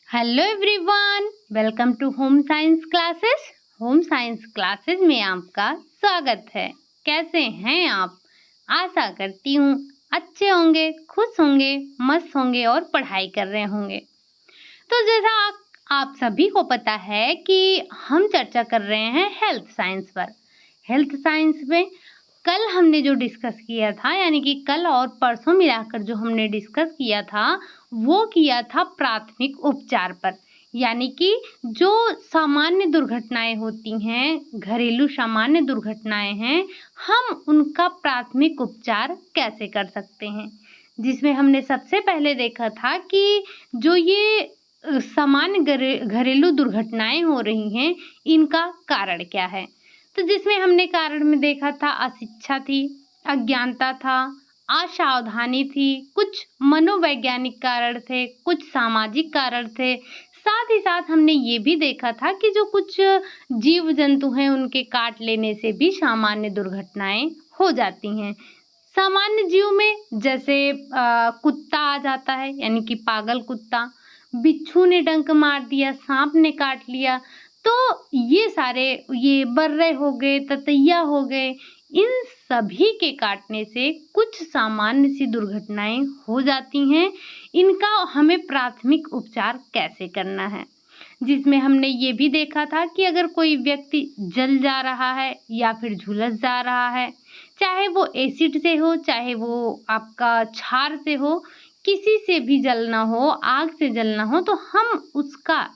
Hello everyone, welcome to home science classes. Home science classes में आपका स्वागत है। कैसे हैं आप? आशा करती हूँ अच्छे होंगे, खुश होंगे, मस्त होंगे और पढ़ाई कर रहे होंगे। तो जैसा आप सभी को पता है कि हम चर्चा कर रहे हैं हेल्थ साइंस पर। हेल्थ साइंस में कल हमने जो डिस्कस किया था, यानी कि कल और परसों मिलाकर जो हमने डिस्कस किया था, वो किया था प्राथमिक उपचार पर। यानी कि जो सामान्य दुर्घटनाएं होती हैं, घरेलू सामान्य दुर्घटनाएं हैं, हम उनका प्राथमिक उपचार कैसे कर सकते हैं। जिसमें हमने सबसे पहले देखा था कि जो ये सामान्य घरेलू दुर्घटनाएं हो रही हैं, इनका कारण क्या है। तो जिसमें हमने कारण में देखा था अशिक्षा थी, अज्ञानता था, असावधानी थी, कुछ मनोवैज्ञानिक कारण थे, कुछ सामाजिक कारण थे। साथ ही साथ हमने ये भी देखा था कि जो कुछ जीव जंतु हैं, उनके काट लेने से भी सामान्य दुर्घटनाएं हो जाती हैं। सामान्य जीव में जैसे कुत्ता आ जाता है, यानी कि पागल कुत्ता, बिच्छू ने डंक मार दिया, सांप ने काट लिया। तो ये सारे, ये बर्रे हो गए, ततैया हो गए, इन सभी के काटने से कुछ सामान्य सी दुर्घटनाएं हो जाती हैं। इनका हमें प्राथमिक उपचार कैसे करना है, जिसमें हमने ये भी देखा था कि अगर कोई व्यक्ति जल जा रहा है या फिर झुलस जा रहा है, चाहे वो एसिड से हो, चाहे वो आपका क्षार से हो, किसी से भी जलना हो, आग से जलना हो, तो हम उसका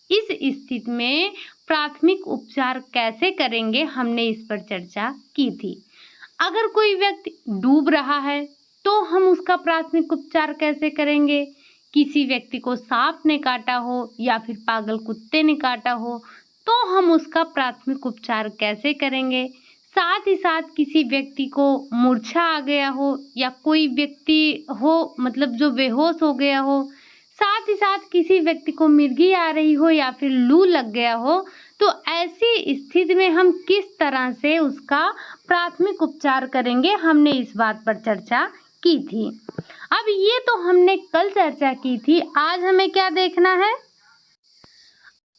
इस स्थिति में प्राथमिक उपचार कैसे करेंगे, हमने इस पर चर्चा की थी। अगर कोई व्यक्ति डूब रहा है तो हम उसका प्राथमिक उपचार कैसे करेंगे। किसी व्यक्ति को सांप ने काटा हो या फिर पागल कुत्ते ने काटा हो, तो हम उसका प्राथमिक उपचार कैसे करेंगे। साथ ही साथ किसी व्यक्ति को मूर्छा आ गया हो, या कोई व्यक्ति हो मतलब जो बेहोश हो गया हो, साथ ही साथ किसी व्यक्ति को मिर्गी आ रही हो या फिर लू लग गया हो, तो ऐसी स्थिति में हम किस तरह से उसका प्राथमिक उपचार करेंगे, हमने इस बात पर चर्चा की थी। अब ये तो हमने कल चर्चा की थी, आज हमें क्या देखना है।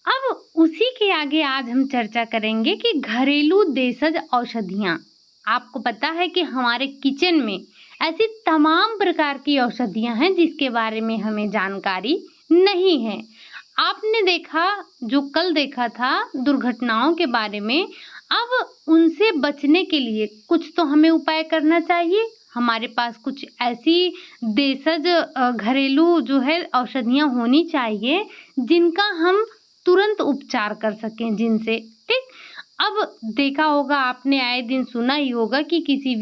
अब उसी के आगे आज हम चर्चा करेंगे कि घरेलू देशज औषधियाँ। आपको पता है कि हमारे किचन में ऐसी तमाम प्रकार की औषधियाँ हैं जिसके बारे में हमें जानकारी नहीं है। आपने देखा, जो कल देखा था दुर्घटनाओं के बारे में, अब उनसे बचने के लिए कुछ तो हमें उपाय करना चाहिए। हमारे पास कुछ ऐसी देशज घरेलू जो है औषधियाँ होनी चाहिए जिनका हम तुरंत उपचार कर सकें, जिनसे, ठीक। अब देखा होगा आपने, आए दिन सुना ही होगा कि किसी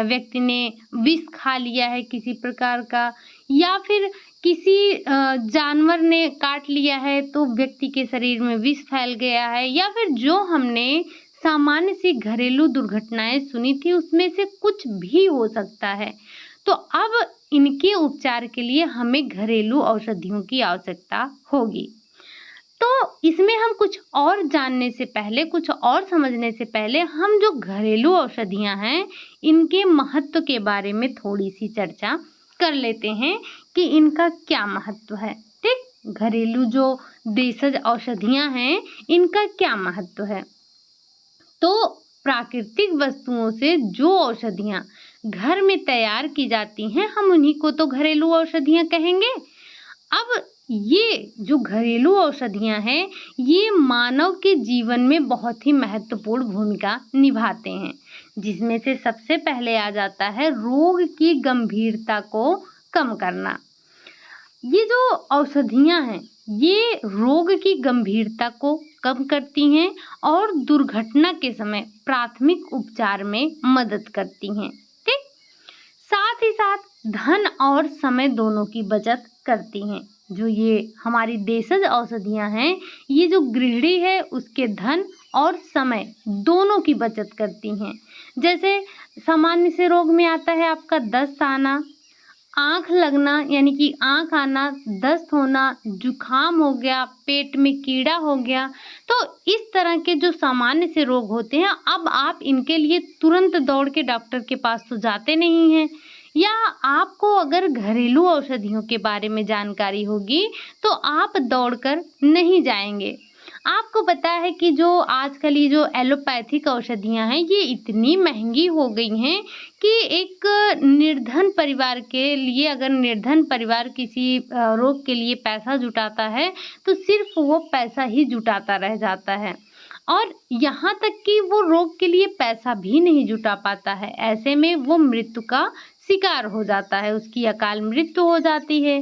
व्यक्ति ने विष खा लिया है किसी प्रकार का, या फिर किसी जानवर ने काट लिया है तो व्यक्ति के शरीर में विष फैल गया है, या फिर जो हमने सामान्य सी घरेलू दुर्घटनाएं सुनी थी उसमें से कुछ भी हो सकता है। तो अब इनके उपचार के लिए हमें घरेलू औषधियों की आवश्यकता होगी। तो इसमें हम कुछ और जानने से पहले, कुछ और समझने से पहले, हम जो घरेलू औषधियाँ हैं, इनके महत्व के बारे में थोड़ी सी चर्चा कर लेते हैं कि इनका क्या महत्व है, ठीक। घरेलू जो देशज औषधियाँ हैं, इनका क्या महत्व है। तो प्राकृतिक वस्तुओं से जो औषधियाँ घर में तैयार की जाती हैं, हम उन्हीं को तो घरेलू औषधियाँ कहेंगे। अब ये जो घरेलू औषधियाँ हैं, ये मानव के जीवन में बहुत ही महत्वपूर्ण भूमिका निभाते हैं, जिसमें से सबसे पहले आ जाता है रोग की गंभीरता को कम करना। ये जो औषधियाँ हैं, ये रोग की गंभीरता को कम करती हैं और दुर्घटना के समय प्राथमिक उपचार में मदद करती हैं, ठीक। साथ ही साथ धन और समय दोनों की बचत करती हैं। जो ये हमारी देशज औषधियाँ हैं, ये जो गृहिणी है उसके धन और समय दोनों की बचत करती हैं। जैसे सामान्य से रोग में आता है आपका दस्त आना, आँख लगना यानी कि आँख आना, दस्त होना, जुखाम हो गया, पेट में कीड़ा हो गया, तो इस तरह के जो सामान्य से रोग होते हैं, अब आप इनके लिए तुरंत दौड़ के डॉक्टर के पास तो जाते नहीं हैं। या आपको अगर घरेलू औषधियों के बारे में जानकारी होगी तो आप दौड़कर नहीं जाएंगे। आपको पता है कि जो आजकल ये जो एलोपैथिक औषधियाँ हैं ये इतनी महंगी हो गई हैं कि एक निर्धन परिवार के लिए, अगर निर्धन परिवार किसी रोग के लिए पैसा जुटाता है तो सिर्फ वो पैसा ही जुटाता रह जाता है और यहाँ तक कि वो रोग के लिए पैसा भी नहीं जुटा पाता है। ऐसे में वो मृत्यु का शिकार हो जाता है, उसकी अकाल मृत्यु हो जाती है।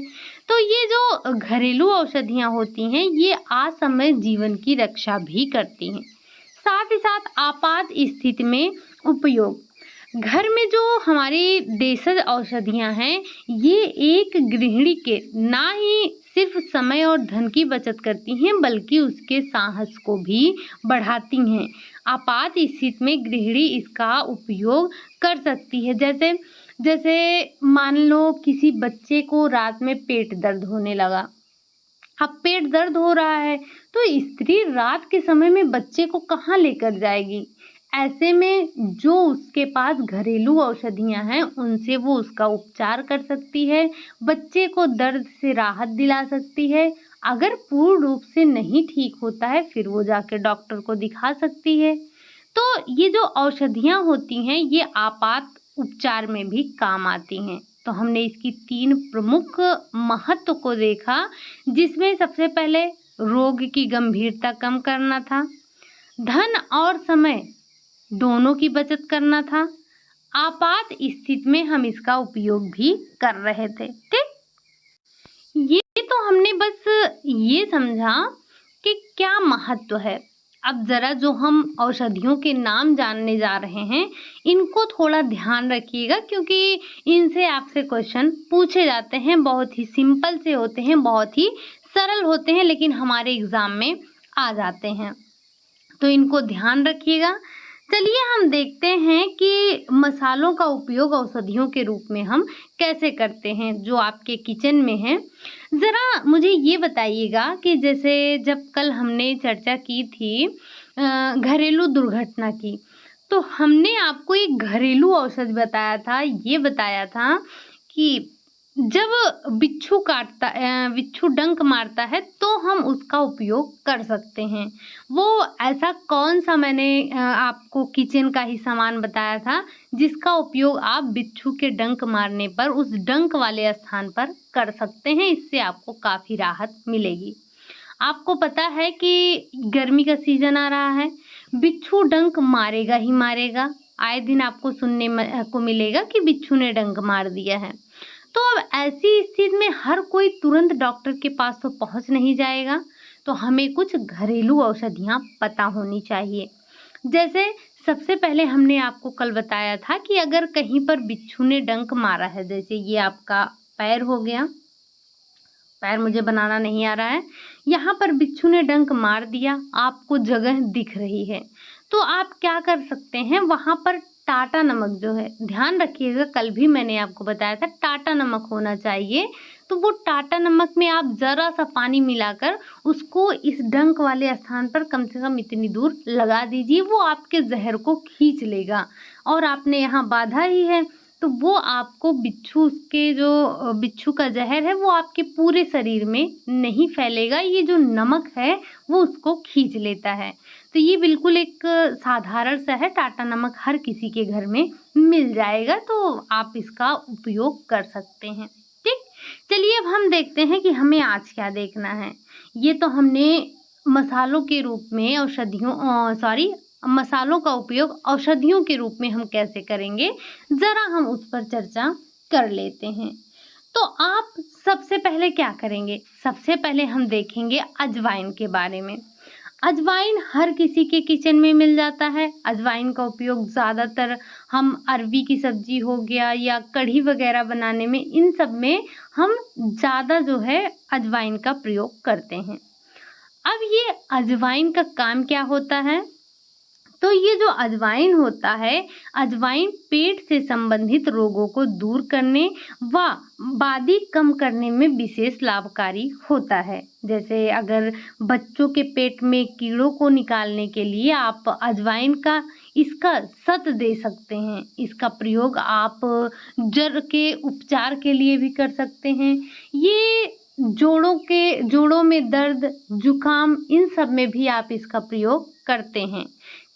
तो ये जो घरेलू औषधियाँ होती हैं ये असमय जीवन की रक्षा भी करती हैं। साथ ही साथ आपात स्थिति में उपयोग, घर में जो हमारी देशज औषधियाँ हैं ये एक गृहिणी के ना ही सिर्फ समय और धन की बचत करती हैं बल्कि उसके साहस को भी बढ़ाती हैं। आपात स्थिति में गृहिणी इसका उपयोग कर सकती है। जैसे जैसे मान लो किसी बच्चे को रात में पेट दर्द होने लगा। अब पेट दर्द हो रहा है तो स्त्री रात के समय में बच्चे को कहाँ लेकर जाएगी। ऐसे में जो उसके पास घरेलू औषधियाँ हैं उनसे वो उसका उपचार कर सकती है, बच्चे को दर्द से राहत दिला सकती है। अगर पूर्ण रूप से नहीं ठीक होता है फिर वो जाके डॉक्टर को दिखा सकती है। तो ये जो औषधियाँ होती हैं ये आपात उपचार में भी काम आती हैं। तो हमने इसकी 3 प्रमुख महत्व को देखा, जिसमें सबसे पहले रोग की गंभीरता कम करना था, धन और समय दोनों की बचत करना था, आपात स्थिति में हम इसका उपयोग भी कर रहे थे। ठीक, ये तो हमने बस ये समझा कि क्या महत्व है। अब जरा जो हम औषधियों के नाम जानने जा रहे हैं इनको थोड़ा ध्यान रखिएगा क्योंकि इनसे आपसे क्वेश्चन पूछे जाते हैं। बहुत ही सिंपल से होते हैं, बहुत ही सरल होते हैं, लेकिन हमारे एग्जाम में आ जाते हैं, तो इनको ध्यान रखिएगा। चलिए हम देखते हैं कि मसालों का उपयोग औषधियों के रूप में हम कैसे करते हैं जो आपके किचन में है। ज़रा मुझे ये बताइएगा कि जैसे जब कल हमने चर्चा की थी घरेलू दुर्घटना की, तो हमने आपको एक घरेलू औषधि बताया था, ये बताया था कि जब बिच्छू डंक मारता है तो हम उसका उपयोग कर सकते हैं। वो ऐसा कौन सा मैंने आपको किचन का ही सामान बताया था जिसका उपयोग आप बिच्छू के डंक मारने पर उस डंक वाले स्थान पर कर सकते हैं, इससे आपको काफ़ी राहत मिलेगी। आपको पता है कि गर्मी का सीजन आ रहा है, बिच्छू डंक मारेगा ही मारेगा। आए दिन आपको सुनने को मिलेगा कि बिच्छू ने डंक मार दिया है। तो अब ऐसी स्थिति में हर कोई तुरंत डॉक्टर के पास तो पहुंच नहीं जाएगा, तो हमें कुछ घरेलू औषधियाँ पता होनी चाहिए। जैसे सबसे पहले हमने आपको कल बताया था कि अगर कहीं पर बिच्छू ने डंक मारा है, जैसे ये आपका पैर हो गया, पैर मुझे बनाना नहीं आ रहा है, यहाँ पर बिच्छू ने डंक मार दिया, आपको जगह दिख रही है, तो आप क्या कर सकते हैं, वहाँ पर टाटा नमक जो है, ध्यान रखिएगा कल भी मैंने आपको बताया था टाटा नमक होना चाहिए। तो वो टाटा नमक में आप ज़रा सा पानी मिलाकर उसको इस डंक वाले स्थान पर कम से कम इतनी दूर लगा दीजिए, वो आपके जहर को खींच लेगा। और आपने यहाँ बांधा ही है तो वो आपको बिच्छू का जहर है वो आपके पूरे शरीर में नहीं फैलेगा, ये जो नमक है वो उसको खींच लेता है। तो ये बिल्कुल एक साधारण सा है, टाटा नमक हर किसी के घर में मिल जाएगा, तो आप इसका उपयोग कर सकते हैं। ठीक, चलिए अब हम देखते हैं कि हमें आज क्या देखना है। ये तो हमने मसालों के रूप में मसालों का उपयोग औषधियों के रूप में हम कैसे करेंगे, ज़रा हम उस पर चर्चा कर लेते हैं। तो आप सबसे पहले क्या करेंगे, सबसे पहले हम देखेंगे अजवाइन के बारे में। अजवाइन हर किसी के किचन में मिल जाता है। अजवाइन का उपयोग ज़्यादातर हम अरबी की सब्जी हो गया या कढ़ी वगैरह बनाने में, इन सब में हम ज़्यादा जो है अजवाइन का प्रयोग करते हैं। अब ये अजवाइन का काम क्या होता है, तो ये जो अजवाइन होता है, अजवाइन पेट से संबंधित रोगों को दूर करने व बादी कम करने में विशेष लाभकारी होता है। जैसे अगर बच्चों के पेट में कीड़ों को निकालने के लिए आप अजवाइन का इसका शत दे सकते हैं। इसका प्रयोग आप जर के उपचार के लिए भी कर सकते हैं। ये जोड़ों में दर्द, जुकाम, इन सब में भी आप इसका प्रयोग करते हैं।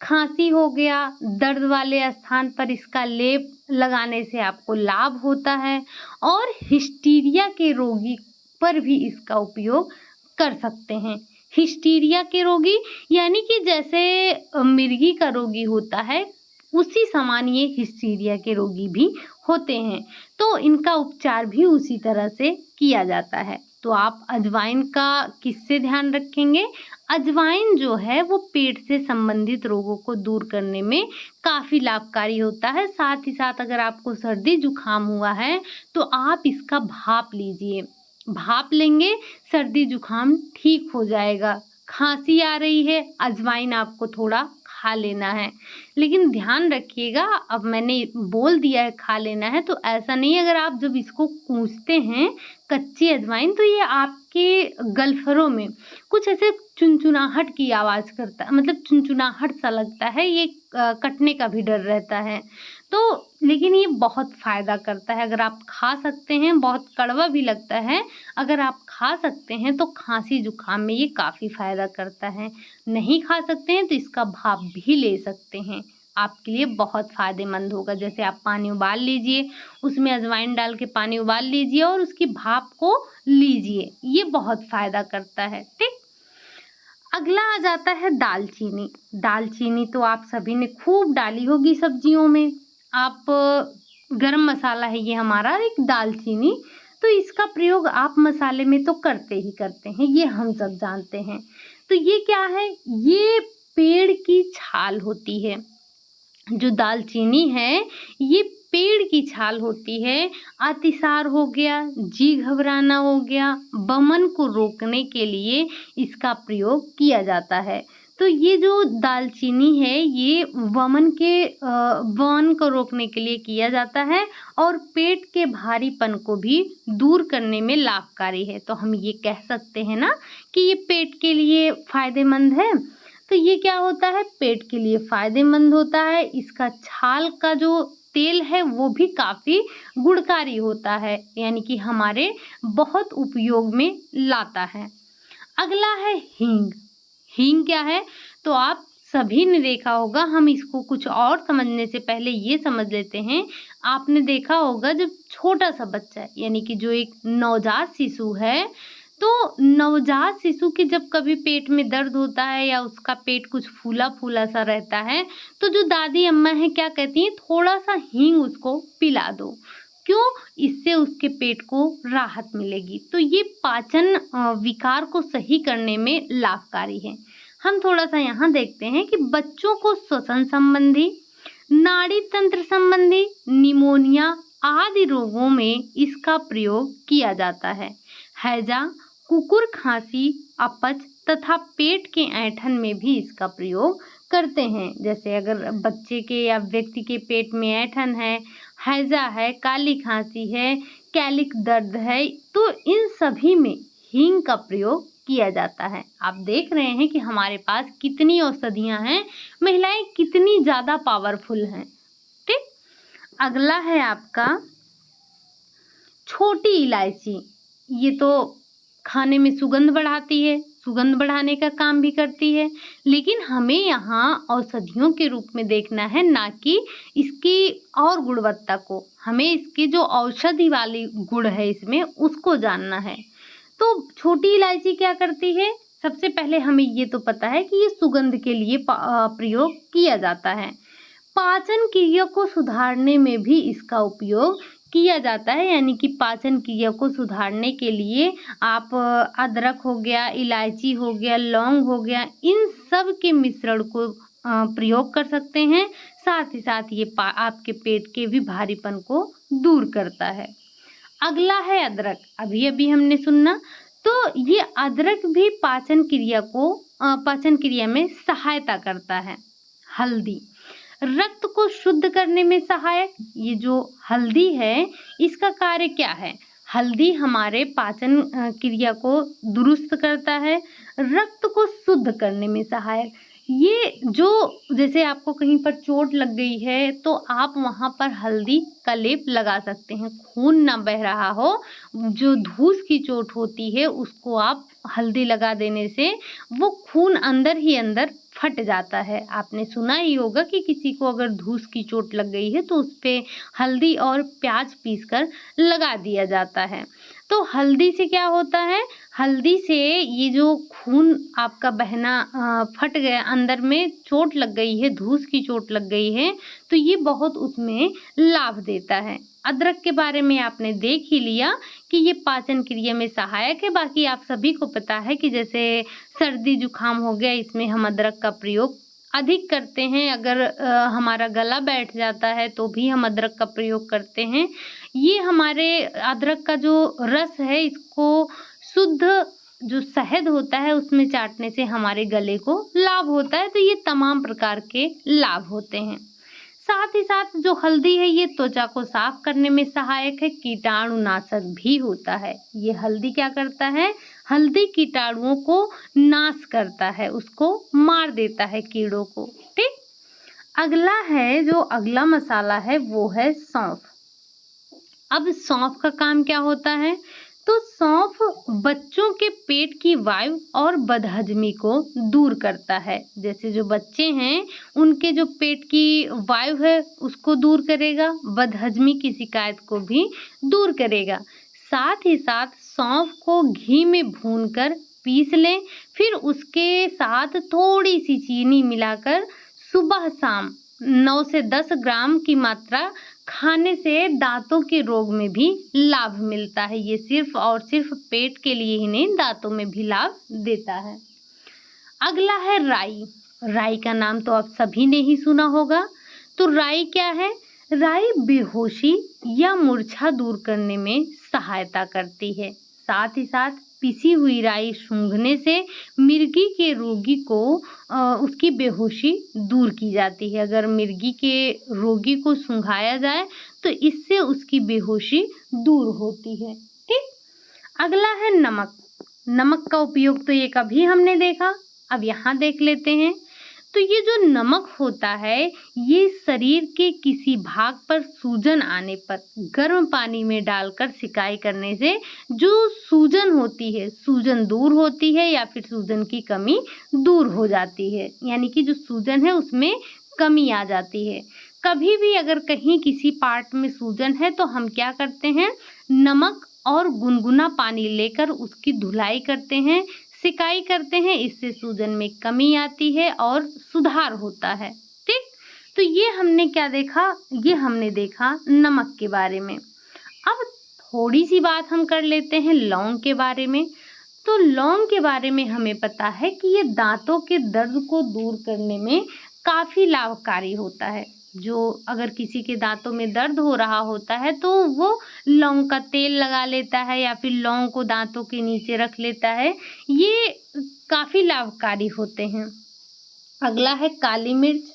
खांसी हो गया, दर्द वाले स्थान पर इसका लेप लगाने से आपको लाभ होता है और हिस्टीरिया के रोगी पर भी इसका उपयोग कर सकते हैं। हिस्टीरिया के रोगी यानी कि जैसे मिर्गी का रोगी होता है, उसी समान ये हिस्टीरिया के रोगी भी होते हैं, तो इनका उपचार भी उसी तरह से किया जाता है। तो आप अजवाइन का किससे ध्यान रखेंगे? अजवाइन जो है वो पेट से संबंधित रोगों को दूर करने में काफ़ी लाभकारी होता है। साथ ही साथ अगर आपको सर्दी जुकाम हुआ है तो आप इसका भाप लीजिए। भाप लेंगे, सर्दी जुकाम ठीक हो जाएगा। खांसी आ रही है, अजवाइन आपको थोड़ा खा लेना है, लेकिन ध्यान रखिएगा, अब मैंने बोल दिया है खा लेना है तो ऐसा नहीं, अगर आप जब इसको कूचते हैं कच्ची अजवाइन तो ये आपके गलफड़ों में कुछ ऐसे चुनचुनाहट की आवाज़ करता है, मतलब चुनचुनाहट सा लगता है, ये कटने का भी डर रहता है। तो लेकिन ये बहुत फ़ायदा करता है, अगर आप खा सकते हैं, बहुत कड़वा भी लगता है, अगर आप खा सकते हैं तो खांसी जुकाम में ये काफ़ी फ़ायदा करता है। नहीं खा सकते हैं तो इसका भाप भी ले सकते हैं, आपके लिए बहुत फ़ायदेमंद होगा। जैसे आप पानी उबाल लीजिए, उसमें अजवाइन डाल के पानी उबाल लीजिए और उसकी भाप को लीजिए, ये बहुत फ़ायदा करता है। ठीक, अगला आ जाता है दालचीनी। दालचीनी तो आप सभी ने खूब डाली होगी सब्जियों में। आप गरम मसाला है ये हमारा एक दालचीनी, तो इसका प्रयोग आप मसाले में तो करते ही करते हैं, ये हम सब जानते हैं। तो ये क्या है? ये पेड़ की छाल होती है। जो दालचीनी है ये पेड़ की छाल होती है। अतिसार हो गया, जी घबराना हो गया, वमन को रोकने के लिए इसका प्रयोग किया जाता है। तो ये जो दालचीनी है ये वमन को रोकने के लिए किया जाता है और पेट के भारीपन को भी दूर करने में लाभकारी है। तो हम ये कह सकते हैं ना कि ये पेट के लिए फायदेमंद है। तो ये क्या होता है? पेट के लिए फायदेमंद होता है। इसका छाल का जो तेल है वो भी काफ़ी गुणकारी होता है, यानी कि हमारे बहुत उपयोग में लाता है। अगला है हींग। हींग क्या है? तो आप सभी ने देखा होगा, हम इसको कुछ और समझने से पहले ये समझ लेते हैं। आपने देखा होगा जब छोटा सा बच्चा है, यानी कि जो एक नवजात शिशु है, तो नवजात शिशु के जब कभी पेट में दर्द होता है या उसका पेट कुछ फूला-फूला सा रहता है, तो जो दादी अम्मा हैं क्या कहती हैं, थोड़ा-सा हींग उसको पिला दो। क्यों? इससे उसके पेट को राहत मिलेगी। तो ये पाचन विकार को सही करने में लाभकारी है। हम थोड़ा-सा यहाँ देखते हैं कि बच्चों को श्वसन संबंधी, नाड़ी तंत्र संबंधी, निमोनिया आदि रोगों में इसका प्रयोग किया जाता है। हैजा, कुकुर खांसी, अपच तथा पेट के ऐंठन में भी इसका प्रयोग करते हैं। जैसे अगर बच्चे के या व्यक्ति के पेट में ऐंठन है, हैजा है, काली खांसी है, कैलिक दर्द है, तो इन सभी में हींग का प्रयोग किया जाता है। आप देख रहे हैं कि हमारे पास कितनी औषधियां हैं, महिलाएं कितनी ज़्यादा पावरफुल हैं। ठीक, अगला है आपका छोटी इलायची। ये तो खाने में सुगंध बढ़ाती है, सुगंध बढ़ाने का काम भी करती है, लेकिन हमें यहाँ औषधियों के रूप में देखना है, ना कि इसकी और गुणवत्ता को। हमें इसकी जो औषधि वाली गुण है इसमें, उसको जानना है। तो छोटी इलायची क्या करती है? सबसे पहले हमें ये तो पता है कि ये सुगंध के लिए प्रयोग किया जाता है। पाचन क्रिया को सुधारने में भी इसका उपयोग किया जाता है, यानी कि पाचन क्रिया को सुधारने के लिए आप अदरक हो गया, इलायची हो गया, लौंग हो गया, इन सब के मिश्रण को प्रयोग कर सकते हैं। साथ ही साथ ये आपके पेट के भी भारीपन को दूर करता है। अगला है अदरक। अभी हमने सुना, तो ये अदरक भी पाचन क्रिया में सहायता करता है। हल्दी रक्त को शुद्ध करने में सहायक। ये जो हल्दी है इसका कार्य क्या है? हल्दी हमारे पाचन क्रिया को दुरुस्त करता है, रक्त को शुद्ध करने में सहायक। ये जो जैसे आपको कहीं पर चोट लग गई है तो आप वहाँ पर हल्दी का लेप लगा सकते हैं। खून ना बह रहा हो, जो धूस की चोट होती है उसको आप हल्दी लगा देने से वो खून अंदर ही अंदर फट जाता है। आपने सुना ही होगा कि किसी को अगर धूस की चोट लग गई है तो उसपे हल्दी और प्याज पीस कर लगा दिया जाता है। तो हल्दी से क्या होता है, हल्दी से ये जो खून आपका बहना फट गया, अंदर में चोट लग गई है, धूस की चोट लग गई है, तो ये बहुत उसमें लाभ देता है। अदरक के बारे में आपने देख ही लिया कि ये पाचन क्रिया में सहायक है। बाकी आप सभी को पता है कि जैसे सर्दी जुकाम हो गया, इसमें हम अदरक का प्रयोग अधिक करते हैं। अगर हमारा गला बैठ जाता है तो भी हम अदरक का प्रयोग करते हैं। ये हमारे अदरक का जो रस है इसको शुद्ध जो शहद होता है उसमें चाटने से हमारे गले को लाभ होता है। तो ये तमाम प्रकार के लाभ होते हैं। साथ ही साथ जो हल्दी है ये त्वचा को साफ करने में सहायक है, कीटाणुनाशक भी होता है। ये हल्दी क्या करता है, हल्दी कीटाणुओं को नाश करता है, उसको मार देता है कीड़ों को। ठीक। अगला है जो अगला मसाला है वो है सौंफ। अब सौंफ का काम क्या होता है, तो सौंफ बच्चों के पेट की वायु और बदहजमी को दूर करता है। जैसे जो बच्चे हैं उनके जो पेट की वायु है उसको दूर करेगा, बदहजमी की शिकायत को भी दूर करेगा। साथ ही साथ सौंफ को घी में भूनकर पीस लें, फिर उसके साथ थोड़ी सी चीनी मिलाकर सुबह शाम 9 से 10 ग्राम की मात्रा खाने से दांतों के रोग में भी लाभ मिलता है। ये सिर्फ और सिर्फ पेट के लिए ही नहीं, दांतों में भी लाभ देता है। अगला है राई। राई का नाम तो आप सभी ने ही सुना होगा। तो राई क्या है, राई बेहोशी या मूर्छा दूर करने में सहायता करती है। साथ ही साथ पिसी हुई राई सूंघने से मिर्गी के रोगी को उसकी बेहोशी दूर की जाती है। अगर मिर्गी के रोगी को सूंघाया जाए तो इससे उसकी बेहोशी दूर होती है। ठीक। अगला है नमक। नमक का उपयोग तो ये कभी हमने देखा, अब यहाँ देख लेते हैं। तो ये जो नमक होता है ये शरीर के किसी भाग पर सूजन आने पर गर्म पानी में डालकर सिकाई करने से जो सूजन होती है, सूजन दूर होती है या फिर सूजन की कमी दूर हो जाती है। यानी कि जो सूजन है उसमें कमी आ जाती है। कभी भी अगर कहीं किसी पार्ट में सूजन है तो हम क्या करते हैं, नमक और गुनगुना पानी लेकर उसकी धुलाई करते हैं, सिकाई करते हैं। इससे सूजन में कमी आती है और सुधार होता है। ठीक। तो ये हमने क्या देखा, ये हमने देखा नमक के बारे में। अब थोड़ी सी बात हम कर लेते हैं लौंग के बारे में। तो लौंग के बारे में हमें पता है कि ये दांतों के दर्द को दूर करने में काफ़ी लाभकारी होता है। जो अगर किसी के दांतों में दर्द हो रहा होता है तो वो लौंग का तेल लगा लेता है या फिर लौंग को दांतों के नीचे रख लेता है। ये काफ़ी लाभकारी होते हैं। अगला है काली मिर्च।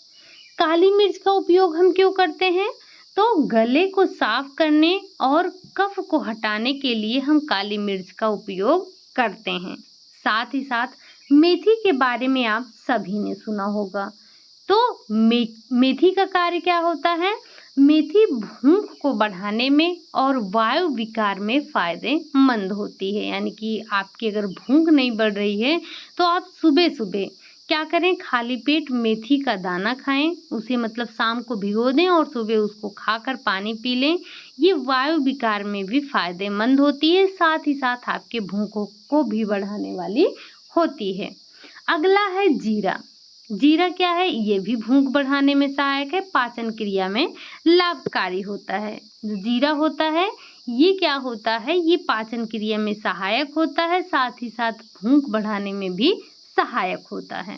काली मिर्च का उपयोग हम क्यों करते हैं, तो गले को साफ करने और कफ को हटाने के लिए हम काली मिर्च का उपयोग करते हैं। साथ ही साथ मेथी के बारे में आप सभी ने सुना होगा। तो मेथी का कार्य क्या होता है, मेथी भूख को बढ़ाने में और वायु विकार में फायदेमंद होती है। यानी कि आपकी अगर भूख नहीं बढ़ रही है तो आप सुबह सुबह क्या करें, खाली पेट मेथी का दाना खाएं, उसे मतलब शाम को भिगो दें और सुबह उसको खाकर पानी पी लें। ये वायु विकार में भी फायदेमंद होती है, साथ ही साथ आपके भूख को भी बढ़ाने वाली होती है। अगला है जीरा। जीरा क्या है, ये भी भूख बढ़ाने में सहायक है, पाचन क्रिया में लाभकारी होता है। जो जीरा होता है ये क्या होता है, ये पाचन क्रिया में सहायक होता है, साथ ही साथ भूख बढ़ाने में भी सहायक होता है।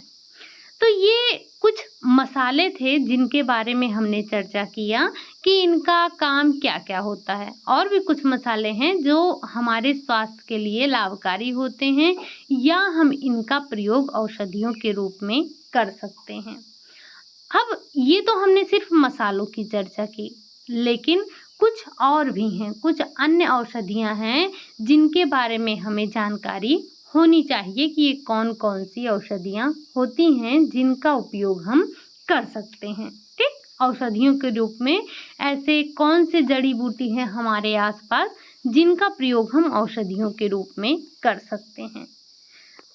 तो ये कुछ मसाले थे जिनके बारे में हमने चर्चा किया कि इनका काम क्या क्या होता है। और भी कुछ मसाले हैं जो हमारे स्वास्थ्य के लिए लाभकारी होते हैं या हम इनका प्रयोग औषधियों के रूप में कर सकते हैं। अब ये तो हमने सिर्फ मसालों की चर्चा की, लेकिन कुछ और भी हैं, कुछ अन्य औषधियां हैं जिनके बारे में हमें जानकारी होनी चाहिए कि ये कौन कौन सी औषधियाँ होती हैं जिनका उपयोग हम कर सकते हैं। ठीक, औषधियों के रूप में ऐसे कौन से जड़ी बूटी हैं हमारे आसपास जिनका प्रयोग हम औषधियों के रूप में कर सकते हैं।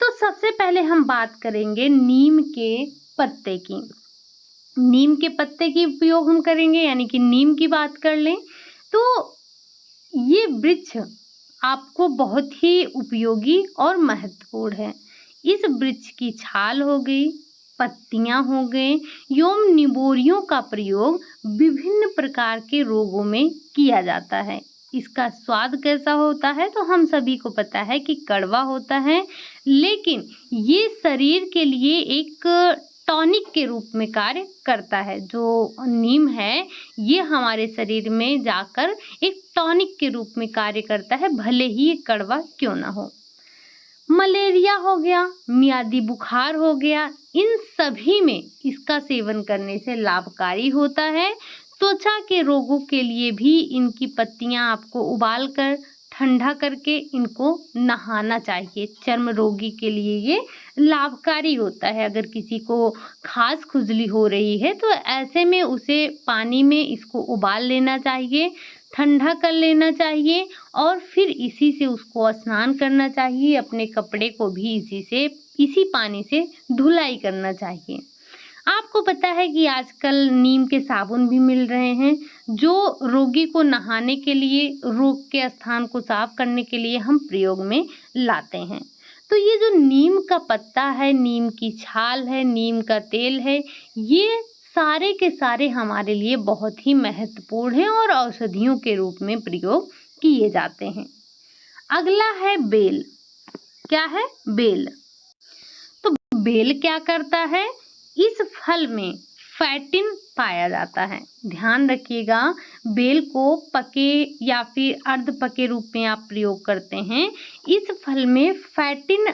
तो सबसे पहले हम बात करेंगे नीम के पत्ते की। नीम के पत्ते की उपयोग हम करेंगे, यानी कि नीम की बात कर लें तो ये वृक्ष आपको बहुत ही उपयोगी और महत्वपूर्ण है। इस वृक्ष की छाल हो गई, पत्तियां हो गई एवं निबोरियों का प्रयोग विभिन्न प्रकार के रोगों में किया जाता है। इसका स्वाद कैसा होता है तो हम सभी को पता है कि कड़वा होता है, लेकिन ये शरीर के लिए एक टॉनिक के रूप में कार्य करता है। जो नीम है ये हमारे शरीर में जाकर एक टॉनिक के रूप में कार्य करता है, भले ही ये कड़वा क्यों ना हो। मलेरिया हो गया, मियादी बुखार हो गया, इन सभी में इसका सेवन करने से लाभकारी होता है। त्वचा के रोगों के लिए भी इनकी पत्तियां आपको उबाल कर ठंडा करके इनको नहाना चाहिए। चर्म रोगी के लिए ये लाभकारी होता है। अगर किसी को खास खुजली हो रही है तो ऐसे में उसे पानी में इसको उबाल लेना चाहिए, ठंडा कर लेना चाहिए और फिर इसी से उसको स्नान करना चाहिए। अपने कपड़े को भी इसी पानी से धुलाई करना चाहिए। आपको पता है कि आजकल नीम के साबुन भी मिल रहे हैं जो रोगी को नहाने के लिए, रोग के स्थान को साफ करने के लिए हम प्रयोग में लाते हैं। तो ये जो नीम का पत्ता है, नीम की छाल है, नीम का तेल है, ये सारे के सारे हमारे लिए बहुत ही महत्वपूर्ण हैं और औषधियों के रूप में प्रयोग किए जाते हैं। अगला है बेल। क्या है? बेल। तो बेल क्या करता है? इस फल में फैटिन पाया जाता है। ध्यान रखिएगा, बेल को पके या फिर अर्ध पके रूप में आप प्रयोग करते हैं। इस फल में फैटिन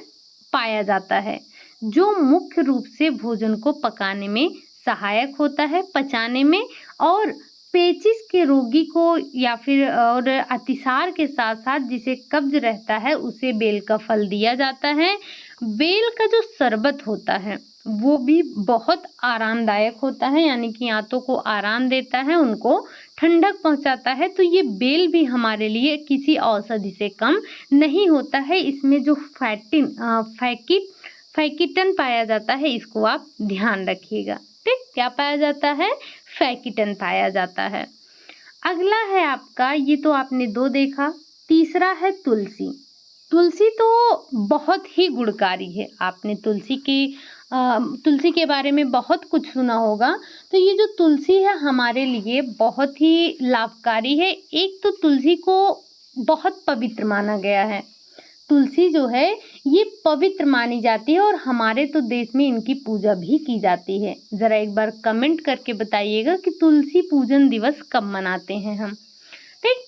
पाया जाता है जो मुख्य रूप से भोजन को पकाने में सहायक होता है, पचाने में, और पेचिस के रोगी को या फिर और अतिसार के साथ साथ जिसे कब्ज रहता है उसे बेल का फल दिया जाता है। बेल का जो शरबत होता है वो भी बहुत आरामदायक होता है, यानी कि आंतों को आराम देता है, उनको ठंडक पहुंचाता है। तो ये बेल भी हमारे लिए किसी औषधि से कम नहीं होता है। इसमें जो फैकिटन पाया जाता है इसको आप ध्यान रखिएगा। ठीक, क्या पाया जाता है? फैकिटन पाया जाता है। अगला है आपका, ये तो आपने दो देखा। तीसरा है तुलसी। तुलसी तो बहुत ही गुणकारी है। आपने तुलसी के बारे में बहुत कुछ सुना होगा। तो ये जो तुलसी है हमारे लिए बहुत ही लाभकारी है। एक तो तुलसी को बहुत पवित्र माना गया है। तुलसी जो है ये पवित्र मानी जाती है और हमारे तो देश में इनकी पूजा भी की जाती है। जरा एक बार कमेंट करके बताइएगा कि तुलसी पूजन दिवस कब मनाते हैं हम। ठीक,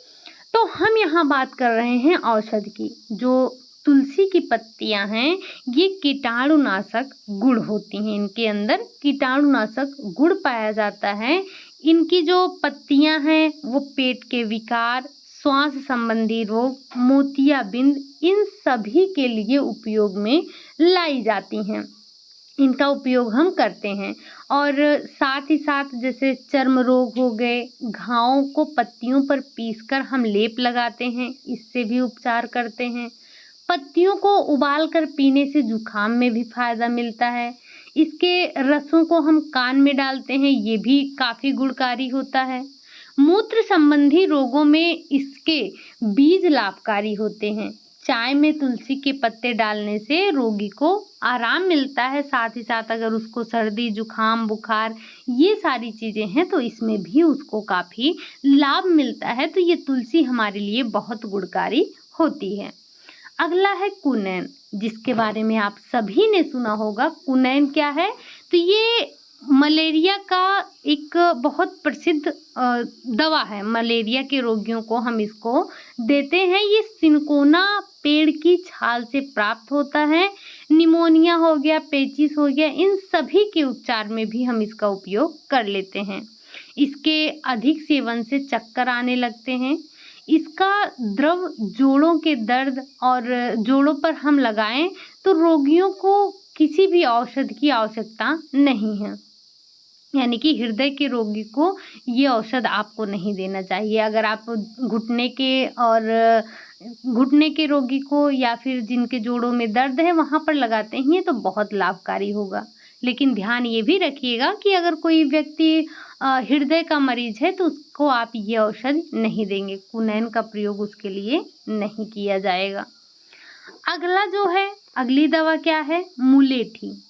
तो हम यहाँ बात कर रहे हैं औषधि की। जो तुलसी की पत्तियां हैं ये कीटाणुनाशक गुण होती हैं। इनके अंदर कीटाणुनाशक गुण पाया जाता है। इनकी जो पत्तियां हैं वो पेट के विकार, श्वास संबंधी रोग, मोतियाबिंद, इन सभी के लिए उपयोग में लाई जाती हैं। इनका उपयोग हम करते हैं और साथ ही साथ जैसे चर्म रोग हो गए, घावों को पत्तियों पर पीसकर हम लेप लगाते हैं, इससे भी उपचार करते हैं। पत्तियों को उबालकर पीने से जुकाम में भी फायदा मिलता है। इसके रसों को हम कान में डालते हैं, ये भी काफ़ी गुणकारी होता है। मूत्र संबंधी रोगों में इसके बीज लाभकारी होते हैं। चाय में तुलसी के पत्ते डालने से रोगी को आराम मिलता है। साथ ही साथ अगर उसको सर्दी, जुकाम, बुखार ये सारी चीज़ें हैं तो इसमें भी उसको काफ़ी लाभ मिलता है। तो ये तुलसी हमारे लिए बहुत गुणकारी होती है। अगला है कुनैन, जिसके बारे में आप सभी ने सुना होगा। कुनैन क्या है? तो ये मलेरिया का एक बहुत प्रसिद्ध दवा है। मलेरिया के रोगियों को हम इसको देते हैं। ये सिनकोना पेड़ की छाल से प्राप्त होता है। निमोनिया हो गया, पेचिस हो गया, इन सभी के उपचार में भी हम इसका उपयोग कर लेते हैं। इसके अधिक सेवन से चक्कर आने लगते हैं। इसका द्रव जोड़ों के दर्द और जोड़ों पर हम लगाएं तो रोगियों को किसी भी औषध की आवश्यकता नहीं है। यानी कि हृदय के रोगी को ये औषध आपको नहीं देना चाहिए। अगर आप घुटने के रोगी को या फिर जिनके जोड़ों में दर्द है वहाँ पर लगाते हैं तो बहुत लाभकारी होगा। लेकिन ध्यान ये भी रखिएगा कि अगर कोई व्यक्ति हृदय का मरीज है तो उसको आप ये औषध नहीं देंगे। कुनैन का प्रयोग उसके लिए नहीं किया जाएगा। अगली दवा क्या है? मुलेठी।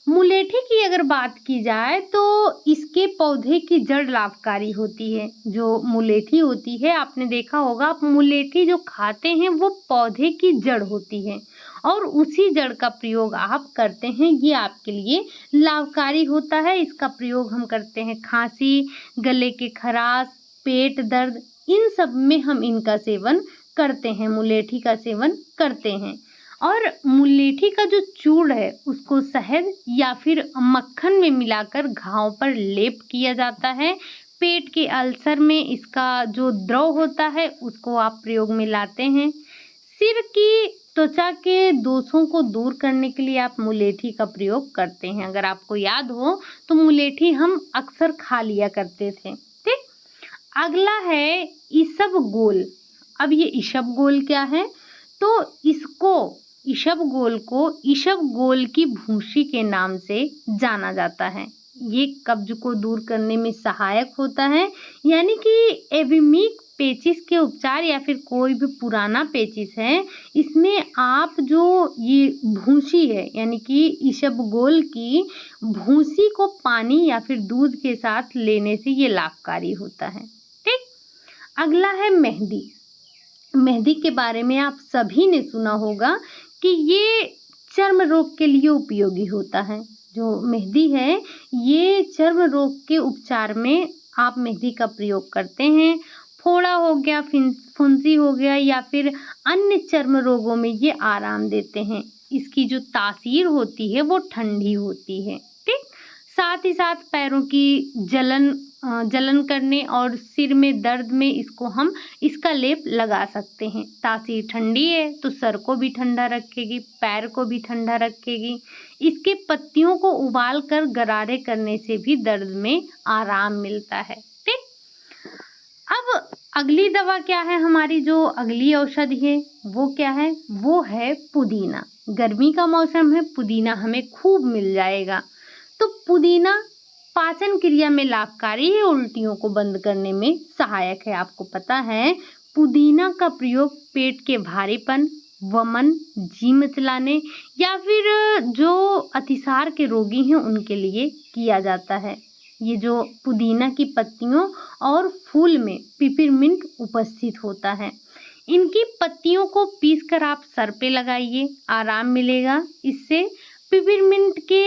मुलेठी की अगर बात की जाए तो इसके पौधे की जड़ लाभकारी होती है। जो मुलेठी होती है, आपने देखा होगा, आप मुलेठी जो खाते हैं वो पौधे की जड़ होती है और उसी जड़ का प्रयोग आप करते हैं। ये आपके लिए लाभकारी होता है। इसका प्रयोग हम करते हैं खांसी, गले के खराश, पेट दर्द, इन सब में हम इनका सेवन करते हैं, मुलेठी का सेवन करते हैं। और मुलेठी का जो चूर्ण है उसको शहद या फिर मक्खन में मिलाकर घाव पर लेप किया जाता है। पेट के अल्सर में इसका जो द्रव होता है उसको आप प्रयोग में लाते हैं। सिर की त्वचा के दोषों को दूर करने के लिए आप मुलेठी का प्रयोग करते हैं। अगर आपको याद हो तो मुलेठी हम अक्सर खा लिया करते थे। ठीक, अगला है इसबगोल। अब ये इसबगोल क्या है? तो इसबगोल को इसबगोल की भूसी के नाम से जाना जाता है। ये कब्ज को दूर करने में सहायक होता है। यानी कि एवीमिक पेचिस के उपचार या फिर कोई भी पुराना पेचिस है, इसमें आप जो ये भूसी है यानी कि इसबगोल की भूसी को पानी या फिर दूध के साथ लेने से ये लाभकारी होता है। ठीक, अगला है मेहंदी। मेहंदी के बारे में आप सभी ने सुना होगा कि ये चर्म रोग के लिए उपयोगी होता है। जो मेहंदी है ये चर्म रोग के उपचार में आप मेहंदी का प्रयोग करते हैं। फोड़ा हो गया, फुंसी हो गया या फिर अन्य चर्म रोगों में ये आराम देते हैं। इसकी जो तासीर होती है वो ठंडी होती है। ठीक, साथ ही साथ पैरों की जलन करने और सिर में दर्द में इसका लेप लगा सकते हैं। तासीर ठंडी है तो सर को भी ठंडा रखेगी, पैर को भी ठंडा रखेगी। इसके पत्तियों को उबाल कर गरारे करने से भी दर्द में आराम मिलता है। ठीक, अब अगली दवा क्या है? हमारी जो अगली औषधि है वो क्या है? वो है पुदीना। गर्मी का मौसम है, पुदीना हमें खूब मिल जाएगा। तो पुदीना पाचन क्रिया में लाभकारी है, उल्टियों को बंद करने में सहायक है। आपको पता है पुदीना का प्रयोग पेट के भारीपन, वमन, जी मिचलाने या फिर जो अतिसार के रोगी हैं उनके लिए किया जाता है। ये जो पुदीना की पत्तियों और फूल में पिपरमिंट उपस्थित होता है। इनकी पत्तियों को पीसकर आप सर पे लगाइए, आराम मिलेगा इससे। पिपरमिंट के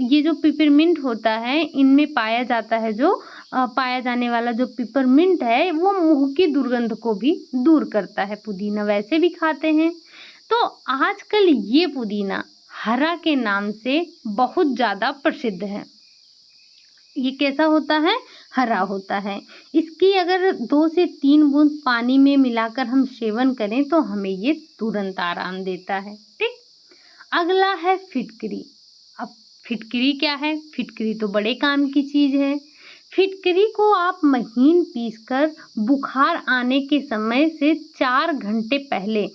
ये जो पिपरमिंट होता है इनमें पाया जाने वाला जो पिपरमिंट है वो मुंह की दुर्गंध को भी दूर करता है। पुदीना वैसे भी खाते हैं। तो आजकल ये पुदीना हरा के नाम से बहुत ज़्यादा प्रसिद्ध है। ये कैसा होता है? हरा होता है। इसकी अगर 2 से 3 बूंद पानी में मिलाकर हम सेवन करें तो हमें ये तुरंत आराम देता है। ठीक, अगला है फिटकरी। अब फिटकरी क्या है? फिटकरी तो बड़े काम की चीज है। फिटकरी को आप महीन पीसकर बुखार आने के समय से 4 घंटे पहले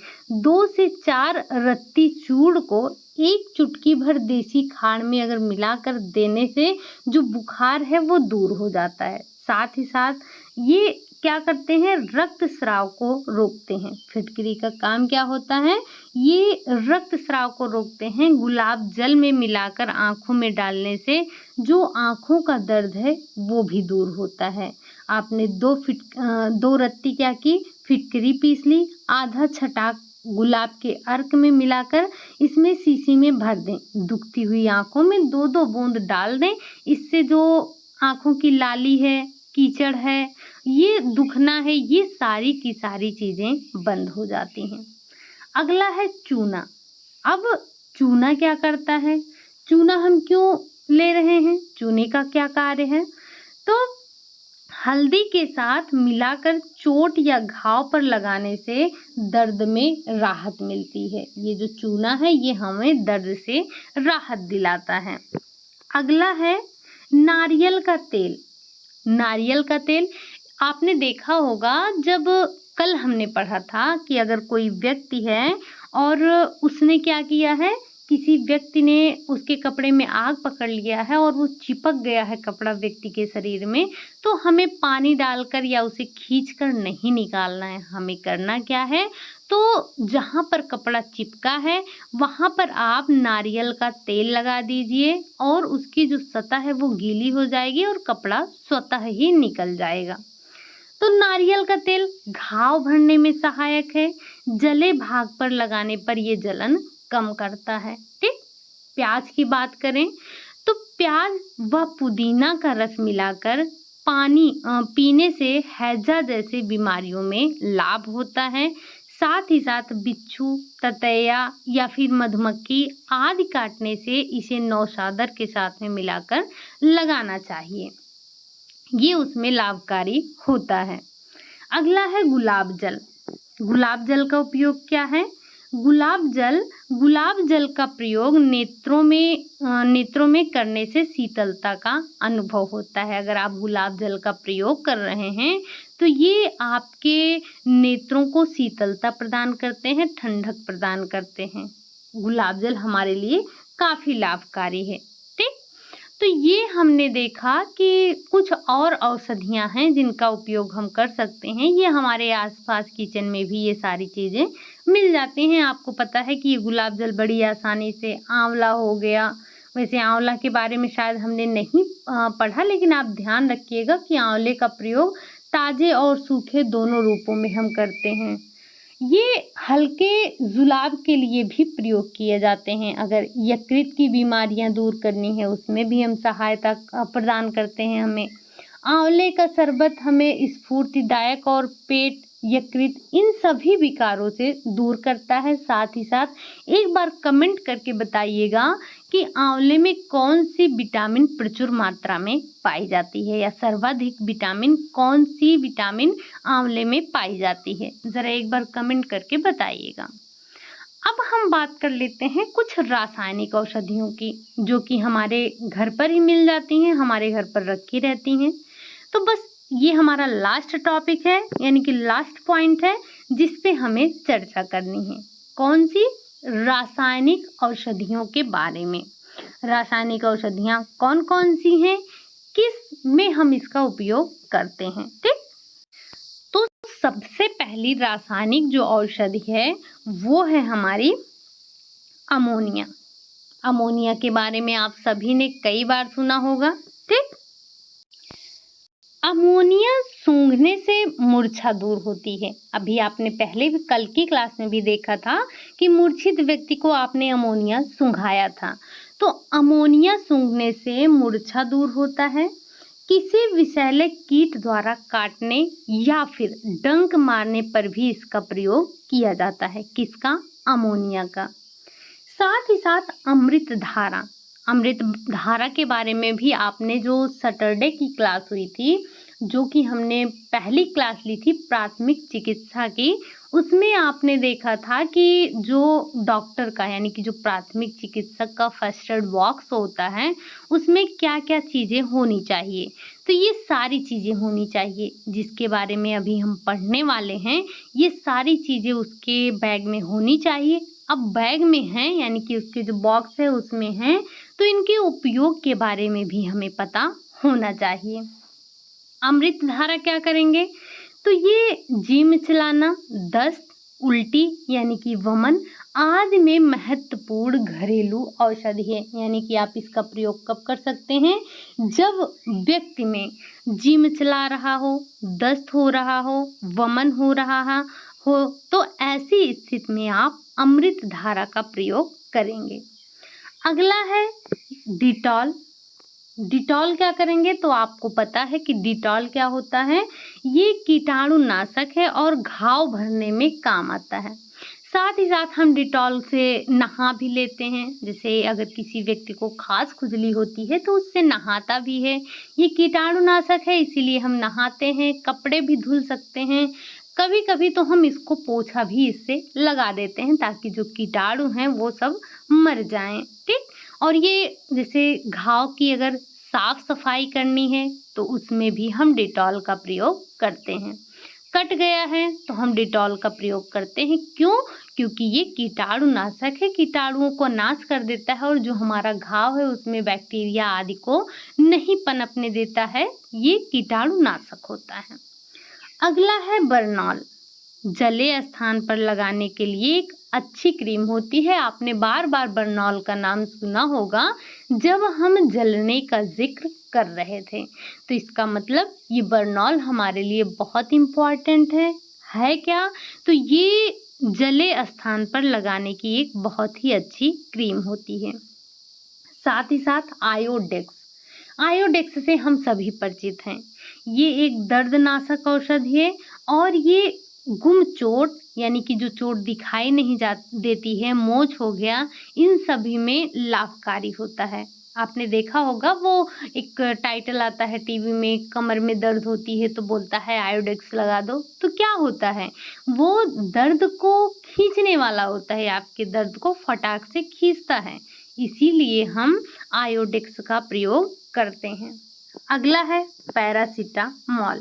2 से 4 रत्ती चूर्ण को 1 चुटकी भर देसी खांड में अगर मिलाकर देने से जो बुखार है वो दूर हो जाता है। साथ ही साथ ये क्या करते हैं? रक्त स्राव को रोकते हैं। फिटकरी का काम क्या होता है? ये रक्त स्राव को रोकते हैं। गुलाब जल में मिलाकर आँखों में डालने से जो आँखों का दर्द है वो भी दूर होता है। आपने 2 रत्ती क्या की? फिटकरी पीस ली, आधा छटाक गुलाब के अर्क में मिलाकर इसमें शीशी में भर दें। दुखती हुई आँखों में 2-2 बूंद डाल दें। इससे जो आँखों की लाली है, कीचड़ है, ये दुखना है, ये सारी की सारी चीज़ें बंद हो जाती हैं। अगला है चूना। अब चूना क्या करता है? चूना हम क्यों ले रहे हैं? चूने का क्या कार्य है? तो हल्दी के साथ मिलाकर चोट या घाव पर लगाने से दर्द में राहत मिलती है। ये जो चूना है ये हमें दर्द से राहत दिलाता है। अगला है नारियल का तेल। नारियल का तेल आपने देखा होगा, जब कल हमने पढ़ा था कि अगर कोई व्यक्ति है और उसने क्या किया है, किसी व्यक्ति ने उसके कपड़े में आग पकड़ लिया है और वो चिपक गया है कपड़ा व्यक्ति के शरीर में, तो हमें पानी डालकर या उसे खींचकर नहीं निकालना है। हमें करना क्या है, तो जहाँ पर कपड़ा चिपका है वहाँ पर आप नारियल का तेल लगा दीजिए और उसकी जो सतह है वो गीली हो जाएगी और कपड़ा स्वतः ही निकल जाएगा। तो नारियल का तेल घाव भरने में सहायक है। जले भाग पर लगाने पर ये जलन कम करता है। ठीक। प्याज की बात करें तो प्याज व पुदीना का रस मिलाकर पानी पीने से हैजा जैसे बीमारियों में लाभ होता है। साथ ही साथ बिच्छू, ततैया या फिर मधुमक्खी आदि काटने से इसे नौशादर के साथ में मिलाकर लगाना चाहिए। ये उसमें लाभकारी होता है। अगला है गुलाब जल। गुलाब जल का उपयोग क्या है? गुलाब जल का प्रयोग नेत्रों में करने से शीतलता का अनुभव होता है। अगर आप गुलाब जल का प्रयोग कर रहे हैं तो ये आपके नेत्रों को शीतलता प्रदान करते हैं, ठंडक प्रदान करते हैं। गुलाब जल हमारे लिए काफ़ी लाभकारी है। ठीक। तो ये हमने देखा कि कुछ और औषधियाँ हैं जिनका उपयोग हम कर सकते हैं। ये हमारे आसपास किचन में भी ये सारी चीज़ें मिल जाती हैं। आपको पता है कि ये गुलाब जल बड़ी आसानी से, आंवला हो गया, वैसे आंवला के बारे में शायद हमने नहीं पढ़ा, लेकिन आप ध्यान रखिएगा कि आंवले का प्रयोग ताज़े और सूखे दोनों रूपों में हम करते हैं। ये हल्के जुलाब के लिए भी प्रयोग किए जाते हैं। अगर यकृत की बीमारियां दूर करनी है उसमें भी हम सहायता प्रदान करते हैं। हमें आंवले का शरबत हमें स्फूर्तिदायक और पेट, यकृत इन सभी विकारों से दूर करता है। साथ ही साथ एक बार कमेंट करके बताइएगा कि आंवले में कौन सी विटामिन प्रचुर मात्रा में पाई जाती है, या सर्वाधिक विटामिन कौन सी विटामिन आंवले में पाई जाती है। ज़रा एक बार कमेंट करके बताइएगा। अब हम बात कर लेते हैं कुछ रासायनिक औषधियों की, जो कि हमारे घर पर ही मिल जाती हैं, हमारे घर पर रखी रहती हैं। तो बस ये हमारा लास्ट टॉपिक है, यानी कि लास्ट पॉइंट है जिस पे हमें चर्चा करनी है। कौन सी? रासायनिक औषधियों के बारे में। रासायनिक औषधियाँ कौन कौन सी हैं, किस में हम इसका उपयोग करते हैं। ठीक। तो सबसे पहली रासायनिक जो औषधि है वो है हमारी अमोनिया। अमोनिया के बारे में आप सभी ने कई बार सुना होगा। ठीक। अमोनिया सूंघने से मूर्छा दूर होती है। अभी आपने पहले भी कल की क्लास में भी देखा था कि मूर्छित व्यक्ति को आपने अमोनिया सूंघाया था। तो अमोनिया सूंघने से मूर्छा दूर होता है। किसी विषैले कीट द्वारा काटने या फिर डंक मारने पर भी इसका प्रयोग किया जाता है। किसका? अमोनिया का। साथ ही साथ अमृत धारा के बारे में भी आपने जो सैटरडे की क्लास हुई थी, जो कि हमने पहली क्लास ली थी प्राथमिक चिकित्सा की, उसमें आपने देखा था कि जो डॉक्टर का, यानी कि जो प्राथमिक चिकित्सक का फर्स्ट एड बॉक्स होता है उसमें क्या क्या चीज़ें होनी चाहिए। तो ये सारी चीज़ें होनी चाहिए जिसके बारे में अभी हम पढ़ने वाले हैं। ये सारी चीज़ें उसके बैग में होनी चाहिए। अब बैग में हैं, यानी कि उसके जो बॉक्स है उसमें हैं, तो इनके उपयोग के बारे में भी हमें पता होना चाहिए। अमृत धारा क्या करेंगे? तो ये जी मिचलाना, दस्त, उल्टी यानी कि वमन आदि में महत्वपूर्ण घरेलू औषधि है। यानी कि आप इसका प्रयोग कब कर सकते हैं? जब व्यक्ति में जी मिचला रहा हो, दस्त हो रहा हो, वमन हो रहा हो, तो ऐसी स्थिति में आप अमृत धारा का प्रयोग करेंगे। अगला है डिटॉल। डिटॉल क्या करेंगे? तो आपको पता है कि डिटॉल क्या होता है। ये कीटाणुनाशक है और घाव भरने में काम आता है। साथ ही साथ हम डिटॉल से नहा भी लेते हैं। जैसे अगर किसी व्यक्ति को खास खुजली होती है तो उससे नहाता भी है। ये कीटाणुनाशक है, इसीलिए हम नहाते हैं, कपड़े भी धुल सकते हैं। कभी-कभी तो हम इसको पोछा भी इससे लगा देते हैं ताकि जो कीटाणु हैं वो सब मर जाएँ, ठीक? और ये जैसे घाव की अगर साफ-सफाई करनी है तो उसमें भी हम डिटॉल का प्रयोग करते हैं। कट गया है तो हम डिटॉल का प्रयोग करते हैं। क्यों? क्योंकि ये कीटाणुनाशक है, कीटाणुओं को नाश कर देता है और जो हमारा घाव है उसमें बैक्टीरिया आदि को नहीं पनपने देता है। ये कीटाणुनाशक होता है। अगला है बरनॉल। जले स्थान पर लगाने के लिए एक अच्छी क्रीम होती है। आपने बार-बार बरनॉल का नाम सुना होगा जब हम जलने का ज़िक्र कर रहे थे। तो इसका मतलब ये बरनॉल हमारे लिए बहुत इम्पोर्टेंट है क्या? तो ये जले स्थान पर लगाने की एक बहुत ही अच्छी क्रीम होती है। साथ ही साथ आयोडेक्स। आयोडेक्स से हम सभी परिचित हैं। ये एक दर्दनाशक औषधि है और ये गुम चोट यानी कि जो चोट दिखाई नहीं जा देती है, मोच हो गया, इन सभी में लाभकारी होता है। आपने देखा होगा वो एक टाइटल आता है टीवी में, कमर में दर्द होती है तो बोलता है आयोडेक्स लगा दो। तो क्या होता है? वो दर्द को खींचने वाला होता है, आपके दर्द को फटाक से खींचता है। इसीलिए हम आयोडेक्स का प्रयोग करते हैं। अगला है पैरासिटामॉल।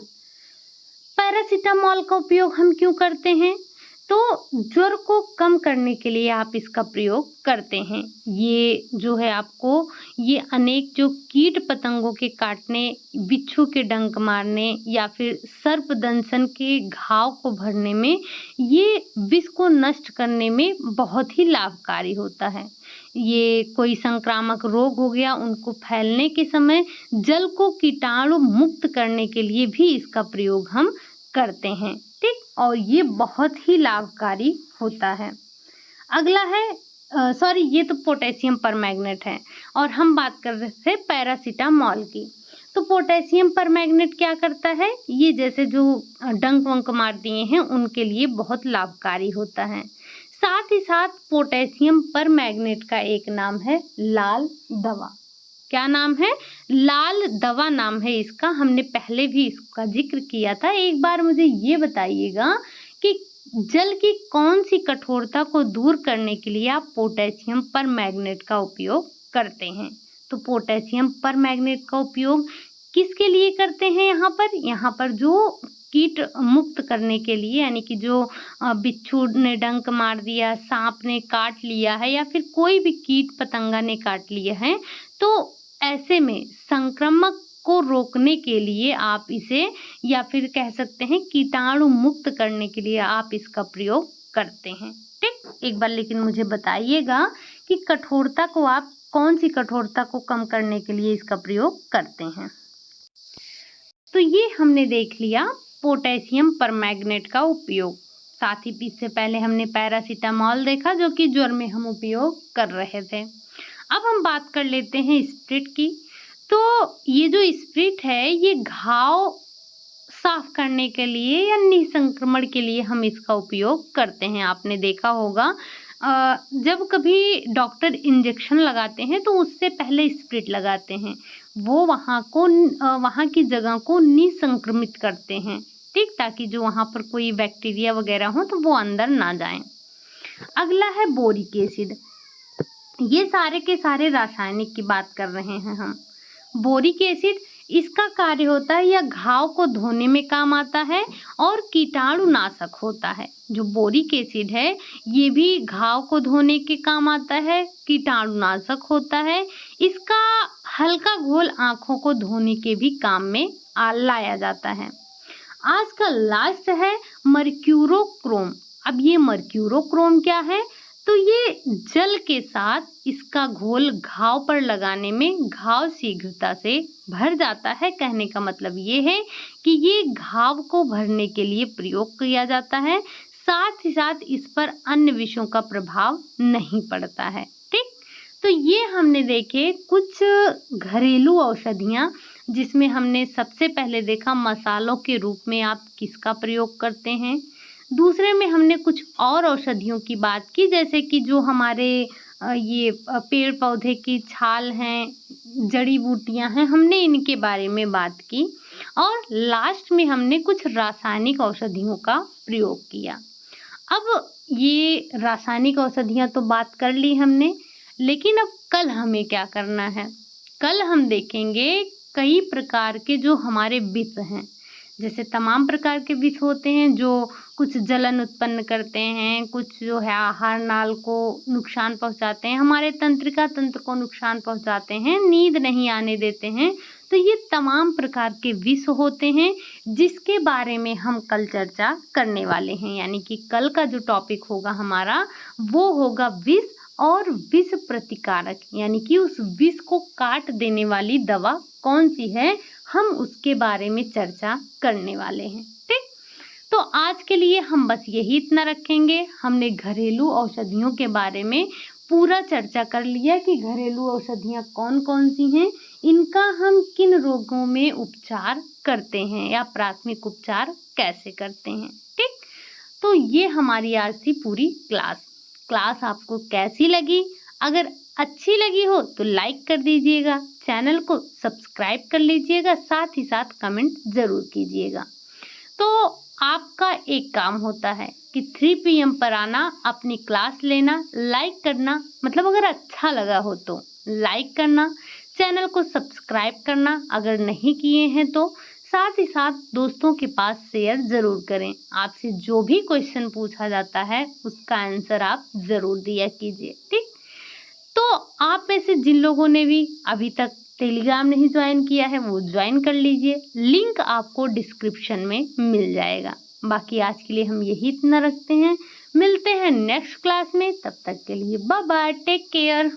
पैरासिटामॉल का उपयोग हम क्यों करते हैं? तो ज्वर को कम करने के लिए आप इसका प्रयोग करते हैं। ये जो है आपको ये अनेक जो कीट पतंगों के काटने, बिच्छू के डंक मारने या फिर सर्पदंशन के घाव को भरने में, ये विष को नष्ट करने में बहुत ही लाभकारी होता है। ये कोई संक्रामक रोग हो गया, उनको फैलने के समय जल को कीटाणु मुक्त करने के लिए भी इसका प्रयोग हम करते हैं, ठीक? और ये बहुत ही लाभकारी होता है। अगला है ये तो पोटेशियम परमैंगनेट है और हम बात कर रहे थे पैरासिटामॉल की। तो पोटेशियम परमैंगनेट क्या करता है? ये जैसे जो डंक वंक मार दिए हैं उनके लिए बहुत लाभकारी होता है। साथ ही साथ पोटेशियम परमैंगनेट का एक नाम है लाल दवा। क्या नाम है? लाल दवा नाम है इसका। हमने पहले भी इसका जिक्र किया था। एक बार मुझे ये बताइएगा कि जल की कौन सी कठोरता को दूर करने के लिए आप पोटेशियम परमैंगनेट का उपयोग करते हैं? तो पोटेशियम परमैंगनेट का उपयोग किसके लिए करते हैं यहाँ पर? यहाँ पर जो कीट मुक्त करने के लिए, यानी कि जो बिच्छू ने डंक मार दिया, सांप ने काट लिया है या फिर कोई भी कीट पतंगा ने काट लिया है, तो ऐसे में संक्रमक को रोकने के लिए आप इसे, या फिर कह सकते हैं कीटाणु मुक्त करने के लिए आप इसका प्रयोग करते हैं, ठीक? एक बार लेकिन मुझे बताइएगा कि कठोरता को आप कौन सी कठोरता को कम करने के लिए इसका प्रयोग करते हैं? तो ये हमने देख लिया पोटेशियम परमैंगनेट का उपयोग। साथ ही इससे पहले हमने पैरासिटामॉल देखा जो कि ज्वर में हम उपयोग कर रहे थे। अब हम बात कर लेते हैं स्प्रिट की। तो ये जो स्प्रिट है ये घाव साफ करने के लिए या निसंक्रमण के लिए हम इसका उपयोग करते हैं। आपने देखा होगा जब कभी डॉक्टर इंजेक्शन लगाते हैं तो उससे पहले स्प्रिट लगाते हैं। वो वहाँ की जगह को निसंक्रमित करते हैं, ठीक? ताकि जो वहाँ पर कोई बैक्टीरिया वगैरह हो तो वो अंदर ना जाएं। अगला है बोरिक एसिड। ये सारे के सारे रासायनिक की बात कर रहे हैं हम। बोरिक एसिड, इसका कार्य होता है यह घाव को धोने में काम आता है और कीटाणुनाशक होता है। जो बोरिक एसिड है ये भी घाव को धोने के काम आता है, कीटाणुनाशक होता है। इसका हल्का घोल आँखों को धोने के भी काम में लाया जाता है। आज का लास्ट है मर्क्यूरोक्रोम। अब ये मर्क्यूरोक्रोम क्या है? तो ये जल के साथ इसका घोल घाव पर लगाने में घाव शीघ्रता से भर जाता है। कहने का मतलब ये है कि ये घाव को भरने के लिए प्रयोग किया जाता है। साथ ही साथ इस पर अन्य विषयों का प्रभाव नहीं पड़ता है, ठीक? तो ये हमने देखे कुछ घरेलू औषधियाँ, जिसमें हमने सबसे पहले देखा मसालों के रूप में आप किसका प्रयोग करते हैं। दूसरे में हमने कुछ और औषधियों की बात की, जैसे कि जो हमारे ये पेड़ पौधे की छाल हैं, जड़ी बूटियां हैं, हमने इनके बारे में बात की। और लास्ट में हमने कुछ रासायनिक औषधियों का प्रयोग किया। अब ये रासायनिक औषधियाँ तो बात कर ली हमने, लेकिन अब कल हमें क्या करना है? कल हम देखेंगे कई प्रकार के जो हमारे विष हैं। जैसे तमाम प्रकार के विष होते हैं जो कुछ जलन उत्पन्न करते हैं, कुछ जो है आहार नाल को नुकसान पहुँचाते हैं, हमारे तंत्रिका तंत्र को नुकसान पहुँचाते हैं, नींद नहीं आने देते हैं। तो ये तमाम प्रकार के विष होते हैं जिसके बारे में हम कल चर्चा करने वाले हैं। यानी कि कल का जो टॉपिक होगा हमारा वो होगा विष और विष प्रतिकारक, यानी कि उस विष को काट देने वाली दवा कौन सी है, हम उसके बारे में चर्चा करने वाले हैं। ठीक, तो आज के लिए हम बस यही इतना रखेंगे। हमने घरेलू औषधियों के बारे में पूरा चर्चा कर लिया कि घरेलू औषधियाँ कौन कौन सी हैं, इनका हम किन रोगों में उपचार करते हैं या प्राथमिक उपचार कैसे करते हैं। ठीक, तो ये हमारी आज थी पूरी क्लास आपको कैसी लगी? अगर अच्छी लगी हो तो लाइक कर दीजिएगा, चैनल को सब्सक्राइब कर लीजिएगा, साथ ही साथ कमेंट ज़रूर कीजिएगा। तो आपका एक काम होता है कि 3 PM पर आना, अपनी क्लास लेना, लाइक करना, मतलब अगर अच्छा लगा हो तो लाइक करना, चैनल को सब्सक्राइब करना अगर नहीं किए हैं तो, साथ ही साथ दोस्तों के पास शेयर ज़रूर करें। आपसे जो भी क्वेश्चन पूछा जाता है उसका आंसर आप ज़रूर दिया कीजिए। ठीक, तो आप में से जिन लोगों ने भी अभी तक टेलीग्राम नहीं ज्वाइन किया है वो ज्वाइन कर लीजिए, लिंक आपको डिस्क्रिप्शन में मिल जाएगा। बाकी आज के लिए हम यही इतना रखते हैं, मिलते हैं नेक्स्ट क्लास में, तब तक के लिए बाय बाय, टेक केयर।